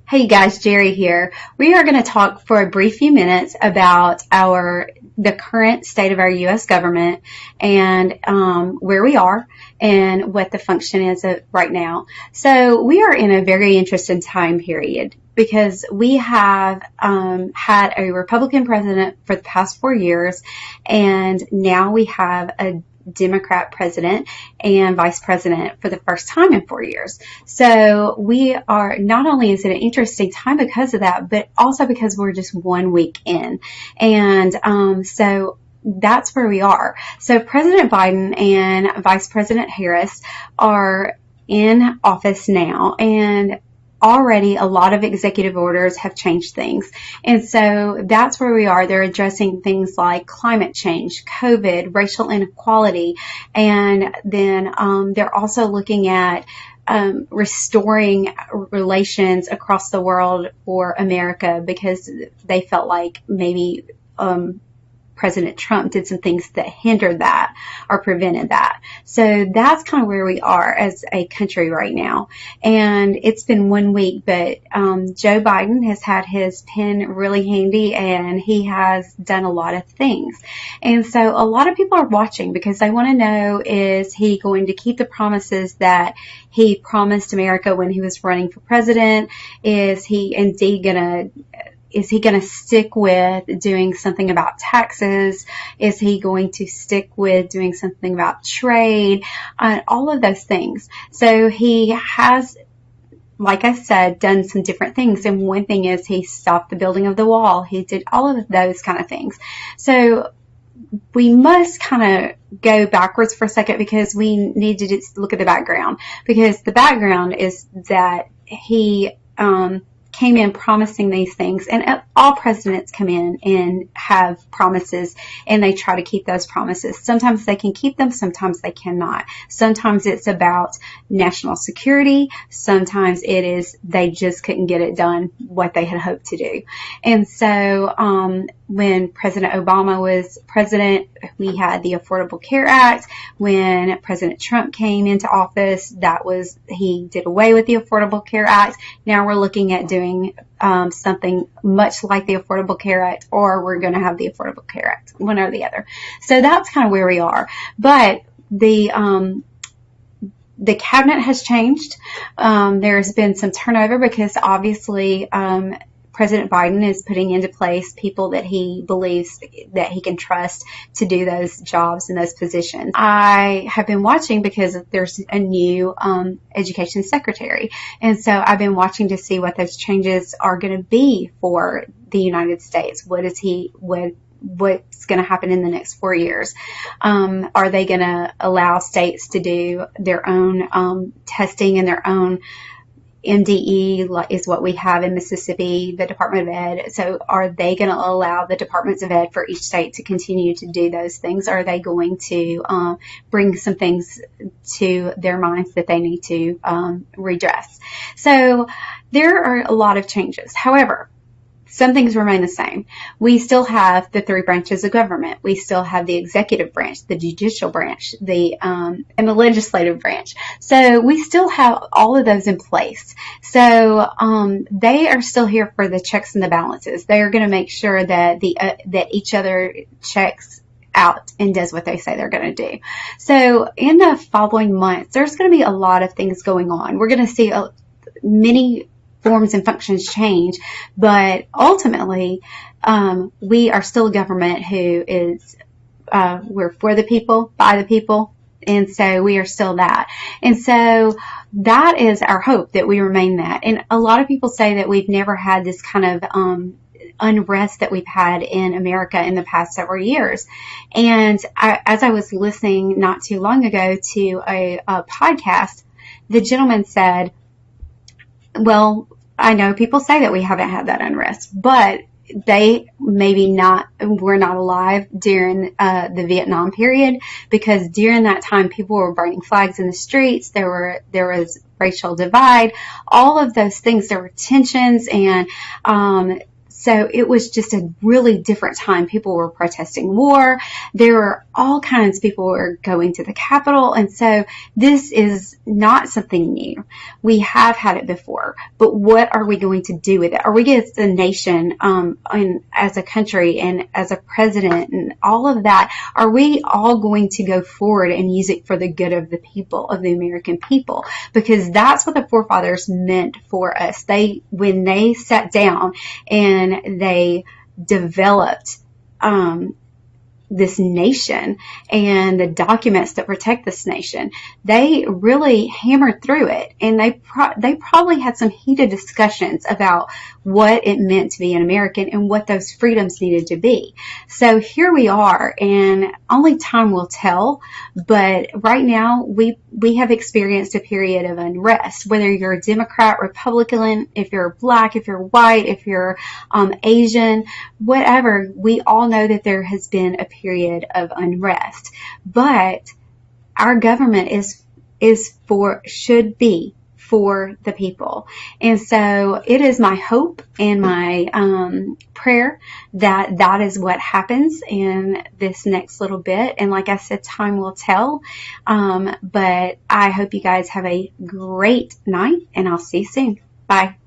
Hey guys, Jerry here. We are going to talk for a brief few minutes about the current state of our U.S. government and where we are and what the function is right now. So we are in a very interesting time period because we have had a Republican president for the past 4 years, and now we have a Democrat president and vice president for the first time in 4 years. So we are, not only is it an interesting time because of that, but also because we're just 1 week in. And so that's where we are. So President Biden and Vice President Harris are in office now, and already a lot of executive orders have changed things. And so that's where we are. They're addressing things like climate change, COVID, racial inequality, and then they're also looking at restoring relations across the world for America because they felt like maybe President Trump did some things that hindered that or prevented that. So that's kind of where we are as a country right now. And it's been 1 week, but Joe Biden has had his pen really handy and he has done a lot of things. And so a lot of people are watching because they want to know, is he going to keep the promises that he promised America when he was running for president? Is he indeed going to stick with doing something about taxes? Is he going to stick with doing something about trade? All of those things. So he has, like I said, done some different things. And one thing is he stopped the building of the wall. He did all of those kind of things. So we must kind of go backwards for a second because we need to just look at the background. Because the background is that he came in promising these things, and all presidents come in and have promises and they try to keep those promises. Sometimes they can keep them, sometimes they cannot. Sometimes it's about national security, sometimes it is they just couldn't get it done what they had hoped to do. And so when President Obama was president, we had the Affordable Care Act. When President Trump came into office, he did away with the Affordable Care Act. Now we're looking at doing something much like the Affordable Care Act, or we're going to have the Affordable Care Act, one or the other. So that's kind of where we are. But the cabinet has changed. There's been some turnover because obviously President Biden is putting into place people that he believes that he can trust to do those jobs and those positions. I have been watching because there's a new education secretary. And so I've been watching to see what those changes are going to be for the United States. What's going to happen in the next 4 years? Are they going to allow states to do their own testing and their own MDE is what we have in Mississippi, the Department of Ed. So are they going to allow the departments of ed for each state to continue to do those things? Or are they going to bring some things to their minds that they need to redress? So there are a lot of changes. However, some things remain the same. We still have the 3 branches of government. We still have the executive branch, the judicial branch, and the legislative branch. So we still have all of those in place. So they are still here for the checks and the balances. They are going to make sure that that each other checks out and does what they say they're going to do. So in the following months, there's going to be a lot of things going on. We're going to see many forms and functions change, but ultimately, we are still a government who is, we're for the people, by the people, and so we are still that. And so that is our hope, that we remain that. And a lot of people say that we've never had this kind of unrest that we've had in America in the past several years. And as I was listening not too long ago to a podcast, the gentleman said, well, I know people say that we haven't had that unrest, but they maybe were not alive during the Vietnam period, because during that time people were burning flags in the streets. There was racial divide, all of those things. There were tensions, and So it was just a really different time. People were protesting war. There were all kinds of people were going to the Capitol. And so this is not something new. We have had it before, but what are we going to do with it? Are we as a nation, and as a country and as a president and all of that, are we all going to go forward and use it for the good of the people, of the American people? Because that's what the forefathers meant for us. When they sat down and they developed, this nation and the documents that protect this nation, they really hammered through it, and they probably had some heated discussions about what it meant to be an American and what those freedoms needed to be. So here we are, and only time will tell, but right now we have experienced a period of unrest, whether you're a Democrat, Republican, if you're black, if you're white, if you're Asian, whatever. We all know that there has been a period of unrest, but our government should be for the people. And so it is my hope and my prayer that that is what happens in this next little bit. And like I said, time will tell. But I hope you guys have a great night, and I'll see you soon. Bye.